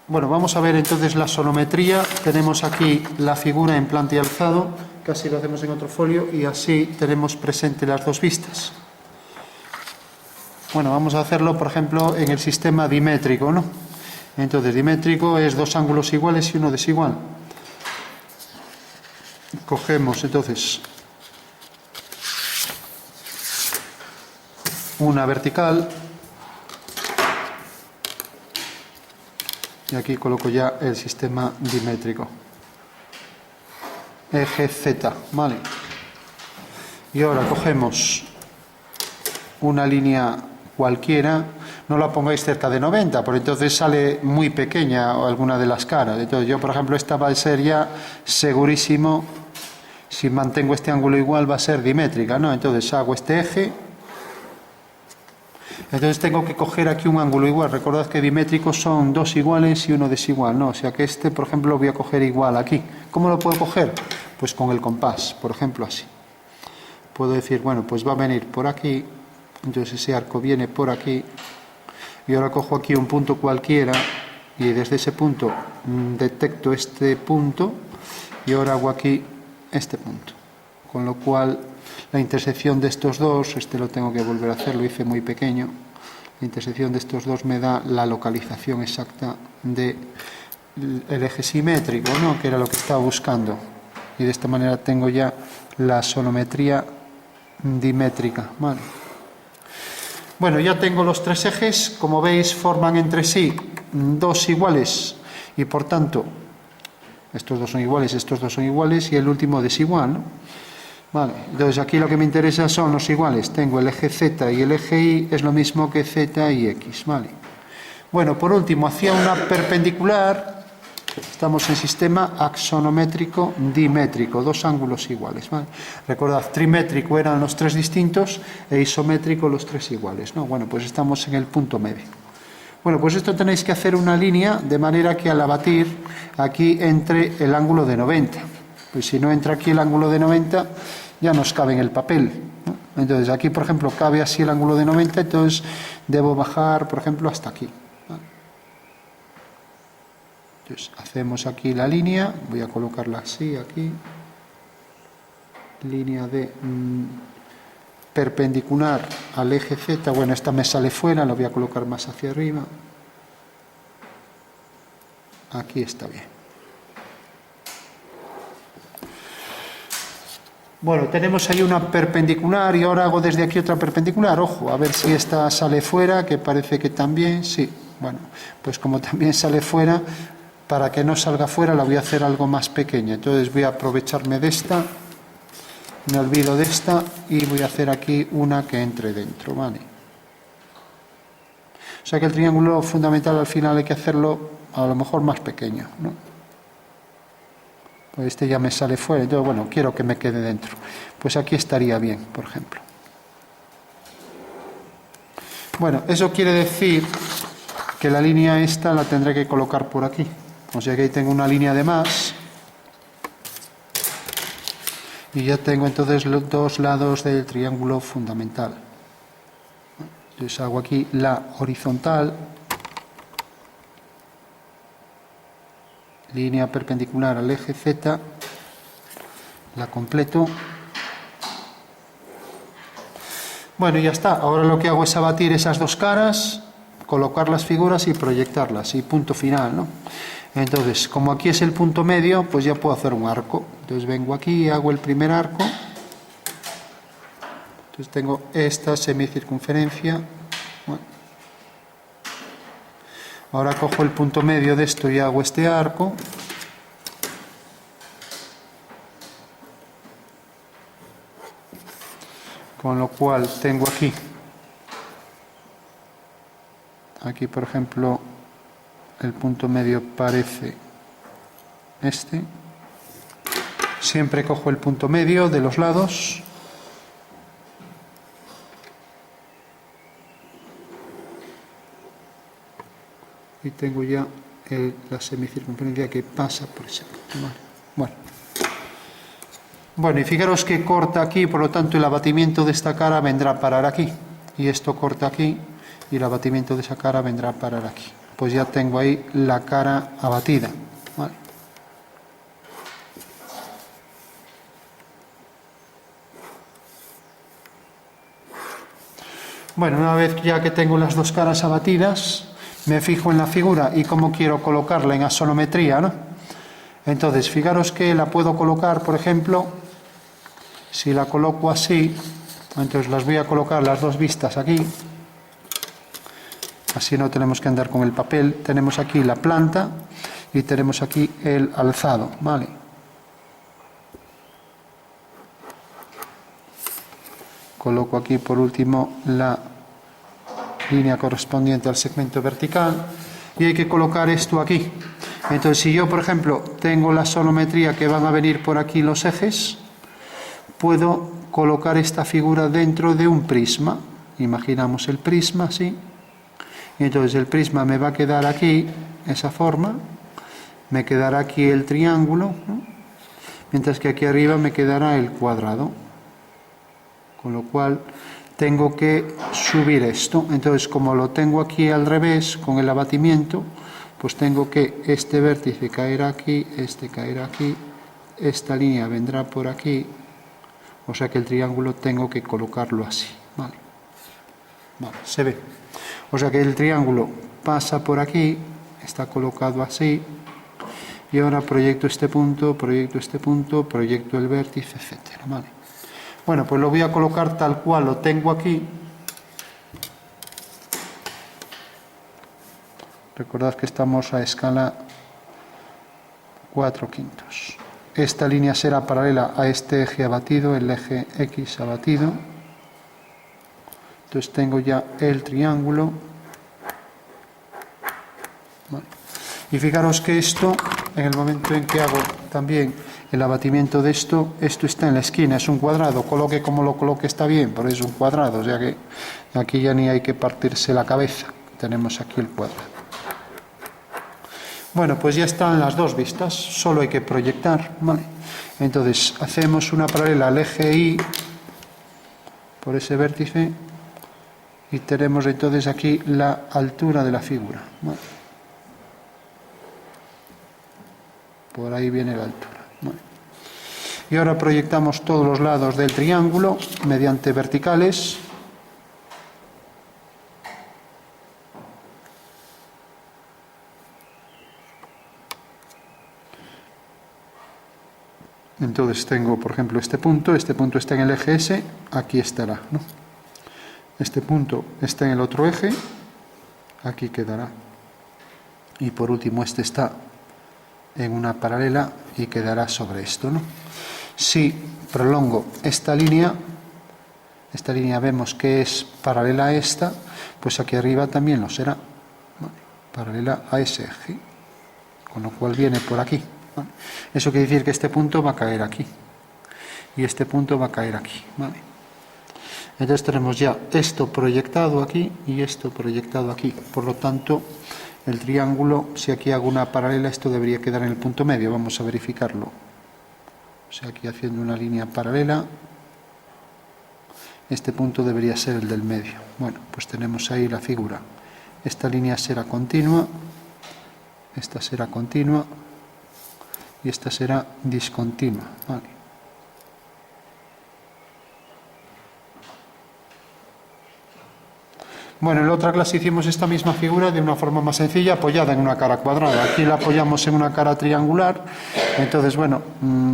Bueno, vamos a ver entonces la sonometría. Tenemos aquí la figura en planta y alzado, casi lo hacemos en otro folio, y así tenemos presente las dos vistas. Bueno, vamos a hacerlo, por ejemplo, en el sistema dimétrico, ¿no? Entonces, dimétrico es dos ángulos iguales y uno desigual. Cogemos, entonces, una vertical, y aquí coloco ya el sistema dimétrico. Eje Z, ¿vale? Y ahora cogemos una línea cualquiera, no la pongáis cerca de 90, porque entonces sale muy pequeña alguna de las caras. Entonces yo, por ejemplo, esta va a ser ya segurísimo, si mantengo este ángulo igual, va a ser dimétrica, ¿no? Entonces hago este eje, entonces tengo que coger aquí un ángulo igual. Recordad que dimétricos son dos iguales y uno desigual, ¿no? O sea que este, por ejemplo, lo voy a coger igual aquí. ¿Cómo lo puedo coger? Pues con el compás, por ejemplo, así. Puedo decir, bueno, pues va a venir por aquí, entonces ese arco viene por aquí, y ahora cojo aquí un punto cualquiera, y desde ese punto detecto este punto, y ahora hago aquí este punto. Con lo cual, la intersección de estos dos, este lo tengo que volver a hacer, lo hice muy pequeño, la intersección de estos dos me da la localización exacta del eje simétrico, ¿no? Que era lo que estaba buscando. Y de esta manera tengo ya la sonometría dimétrica, ¿vale? Bueno, ya tengo los tres ejes, como veis forman entre sí dos iguales y por tanto estos dos son iguales, estos dos son iguales y el último desigual, ¿no? Vale, entonces aquí lo que me interesa son los iguales. Tengo el eje Z y el eje Y es lo mismo que Z y X, ¿vale? Bueno, por último, hacia una perpendicular, estamos en sistema axonométrico dimétrico, dos ángulos iguales, ¿vale? Recordad, trimétrico eran los tres distintos e isométrico los tres iguales, ¿no? Bueno, pues estamos en el punto medio. Bueno, pues esto tenéis que hacer una línea de manera que al abatir aquí entre el ángulo de 90. Pues si no entra aquí el ángulo de 90, ya nos cabe en el papel, ¿no? Entonces aquí, por ejemplo, cabe así el ángulo de 90, entonces debo bajar, por ejemplo, hasta aquí, ¿vale? Entonces hacemos aquí la línea, voy a colocarla así, aquí, línea de perpendicular al eje Z. Bueno, esta me sale fuera, la voy a colocar más hacia arriba. Aquí está bien. Bueno, tenemos ahí una perpendicular y ahora hago desde aquí otra perpendicular. Ojo, a ver si esta sale fuera, que parece que también, sí. Bueno, pues como también sale fuera, para que no salga fuera la voy a hacer algo más pequeña. Entonces voy a aprovecharme de esta, me olvido de esta y voy a hacer aquí una que entre dentro, ¿vale? O sea que el triángulo fundamental al final hay que hacerlo a lo mejor más pequeño, ¿no? Pues este ya me sale fuera, entonces bueno, quiero que me quede dentro. Pues aquí estaría bien, por ejemplo. Bueno, eso quiere decir que la línea esta la tendré que colocar por aquí. O sea que ahí tengo una línea de más. Y ya tengo entonces los dos lados del triángulo fundamental. Entonces hago aquí la horizontal. Línea perpendicular al eje Z, la completo. Bueno, y ya está. Ahora lo que hago es abatir esas dos caras, colocar las figuras y proyectarlas, y punto final, ¿no? Entonces, como aquí es el punto medio, pues ya puedo hacer un arco. Entonces vengo aquí y hago el primer arco. Entonces tengo esta semicircunferencia. Bueno. Ahora cojo el punto medio de esto y hago este arco. Con lo cual tengo aquí por ejemplo, el punto medio parece este. Siempre cojo el punto medio de los lados. Y tengo ya la semicircunferencia que pasa por ese punto. Vale. Bueno, y fijaros que corta aquí, por lo tanto el abatimiento de esta cara vendrá a parar aquí. Y esto corta aquí y el abatimiento de esa cara vendrá a parar aquí. pues ya tengo ahí la cara abatida, ¿vale? Bueno, una vez ya que tengo las dos caras abatidas, me fijo en la figura y cómo quiero colocarla en axonometría, ¿no? Entonces, fijaros que la puedo colocar, por ejemplo, si la coloco así, entonces las voy a colocar las dos vistas aquí, así no tenemos que andar con el papel. Tenemos aquí la planta y tenemos aquí el alzado, ¿vale? Coloco aquí por último la línea correspondiente al segmento vertical y hay que colocar esto aquí. Entonces, si yo, por ejemplo, tengo la sonometría que van a venir por aquí los ejes, puedo colocar esta figura dentro de un prisma. Imaginamos el prisma así, y entonces el prisma me va a quedar aquí, esa forma, me quedará aquí el triángulo, ¿no? Mientras que aquí arriba me quedará el cuadrado. Con lo cual tengo que subir esto. Entonces, como lo tengo aquí al revés, con el abatimiento, pues tengo que este vértice caerá aquí, este caerá aquí, esta línea vendrá por aquí, o sea que el triángulo tengo que colocarlo así, ¿vale? Vale, se ve. O sea que el triángulo pasa por aquí, está colocado así, y ahora proyecto este punto, proyecto el vértice, etcétera, ¿vale? Bueno, pues lo voy a colocar tal cual lo tengo aquí. Recordad que estamos a escala 4/5. Esta línea será paralela a este eje abatido, el eje X abatido. Entonces tengo ya el triángulo. Vale. Y fijaros que esto, en el momento en que hago también el abatimiento de esto está en la esquina, es un cuadrado, coloque como lo coloque está bien, pero es un cuadrado, o sea que aquí ya ni hay que partirse la cabeza, tenemos aquí el cuadrado. Bueno, pues ya están las dos vistas, solo hay que proyectar, ¿vale? Entonces hacemos una paralela al eje Y por ese vértice y tenemos entonces aquí la altura de la figura, ¿vale? Por ahí viene la altura. Bueno. Y ahora proyectamos todos los lados del triángulo mediante verticales. Entonces tengo, por ejemplo, este punto está en el eje S, aquí estará, ¿no? Este punto está en el otro eje, aquí quedará. Y por último este está en una paralela y quedará sobre esto, ¿no? Si prolongo esta línea vemos que es paralela a esta, pues aquí arriba también lo será, ¿vale? Paralela a ese eje, con lo cual viene por aquí, ¿vale? Eso quiere decir que este punto va a caer aquí y este punto va a caer aquí, ¿vale? Entonces tenemos ya esto proyectado aquí y esto proyectado aquí, por lo tanto el triángulo, si aquí hago una paralela, esto debería quedar en el punto medio. Vamos a verificarlo. O sea, aquí haciendo una línea paralela, este punto debería ser el del medio. Bueno, pues tenemos ahí la figura. Esta línea será continua, esta será continua y esta será discontinua, ¿vale? Bueno, en la otra clase hicimos esta misma figura de una forma más sencilla, apoyada en una cara cuadrada. Aquí la apoyamos en una cara triangular. Entonces, bueno,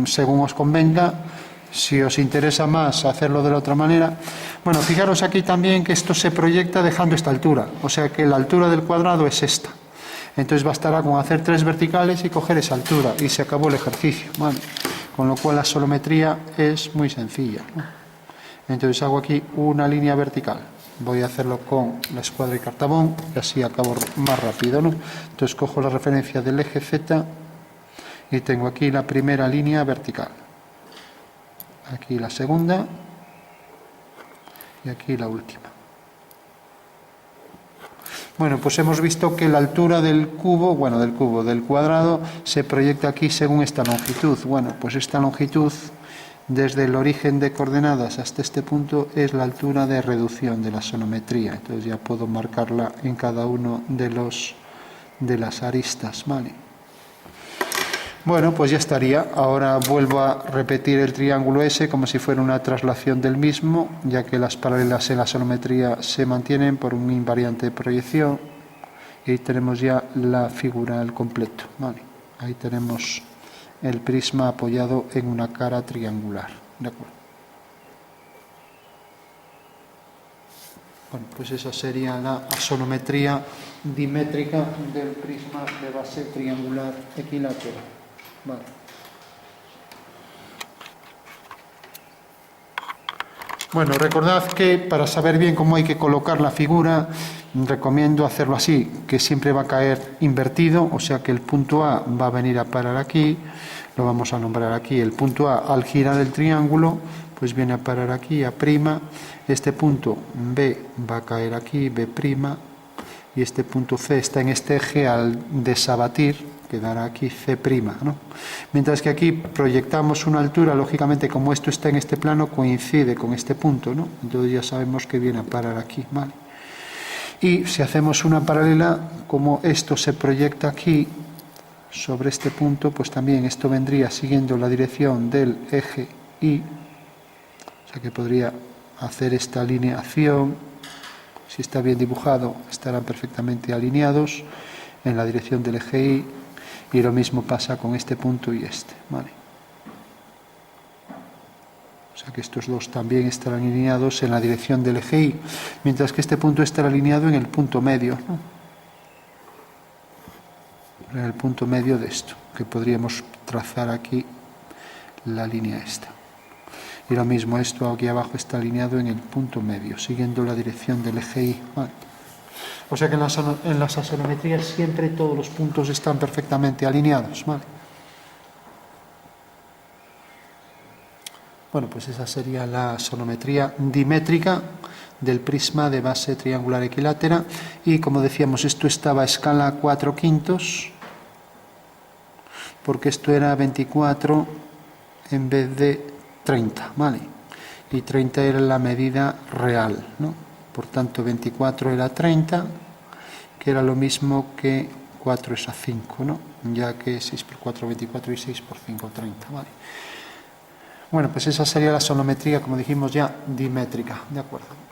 según os convenga, si os interesa más hacerlo de la otra manera. Bueno, fijaros aquí también que esto se proyecta dejando esta altura. O sea que la altura del cuadrado es esta. Entonces bastará con hacer 3 verticales y coger esa altura. Y se acabó el ejercicio, ¿vale? Con lo cual la sonometría es muy sencilla, ¿no? Entonces hago aquí una línea vertical. Voy a hacerlo con la escuadra y cartabón y así acabo más rápido, ¿no? Entonces cojo la referencia del eje Z y tengo aquí la primera línea vertical, aquí la segunda y aquí la última. Bueno, pues hemos visto que la altura del cuadrado se proyecta aquí según esta longitud. Bueno, pues esta longitud desde el origen de coordenadas hasta este punto es la altura de reducción de la sonometría. Entonces ya puedo marcarla en cada uno de los de las aristas, ¿vale? Bueno, pues ya estaría. Ahora vuelvo a repetir el triángulo S como si fuera una traslación del mismo, ya que las paralelas en la sonometría se mantienen por un invariante de proyección. Y ahí tenemos ya la figura al completo, ¿vale? Ahí tenemos el prisma apoyado en una cara triangular, ¿de acuerdo? Bueno, pues esa sería la asonometría dimétrica del prisma de base triangular equilátero. Vale. Bueno, recordad que para saber bien cómo hay que colocar la figura, recomiendo hacerlo así, que siempre va a caer invertido, o sea que el punto A va a venir a parar aquí, lo vamos a nombrar aquí, el punto A al girar el triángulo, pues viene a parar aquí, a', este punto B va a caer aquí, B', y este punto C está en este eje al desabatir, quedará aquí C', ¿no? Mientras que aquí proyectamos una altura, lógicamente como esto está en este plano, coincide con este punto, ¿no? Entonces ya sabemos que viene a parar aquí, ¿vale? Y si hacemos una paralela, como esto se proyecta aquí, sobre este punto, pues también esto vendría siguiendo la dirección del eje Y, o sea que podría hacer esta alineación, si está bien dibujado, estarán perfectamente alineados en la dirección del eje Y, y lo mismo pasa con este punto y este, ¿vale? O sea que estos dos también estarán alineados en la dirección del eje Y, mientras que este punto estará alineado en el punto medio, ¿no? En el punto medio de esto, que podríamos trazar aquí la línea esta. Y lo mismo, esto aquí abajo está alineado en el punto medio, siguiendo la dirección del eje Y, ¿vale? O sea que en las asonometrías siempre todos los puntos están perfectamente alineados, ¿vale? Bueno, pues esa sería la asonometría dimétrica del prisma de base triangular equilátera. Y como decíamos, esto estaba a escala 4/5, porque esto era 24 en vez de 30, ¿vale? Y 30 era la medida real, ¿no? Por tanto, 24 era 30, que era lo mismo que 4 es a 5, ¿no? Ya que 6 por 4, 24 y 6 por 5, 30, ¿vale? Bueno, pues esa sería la sonometría, como dijimos ya, dimétrica, ¿de acuerdo?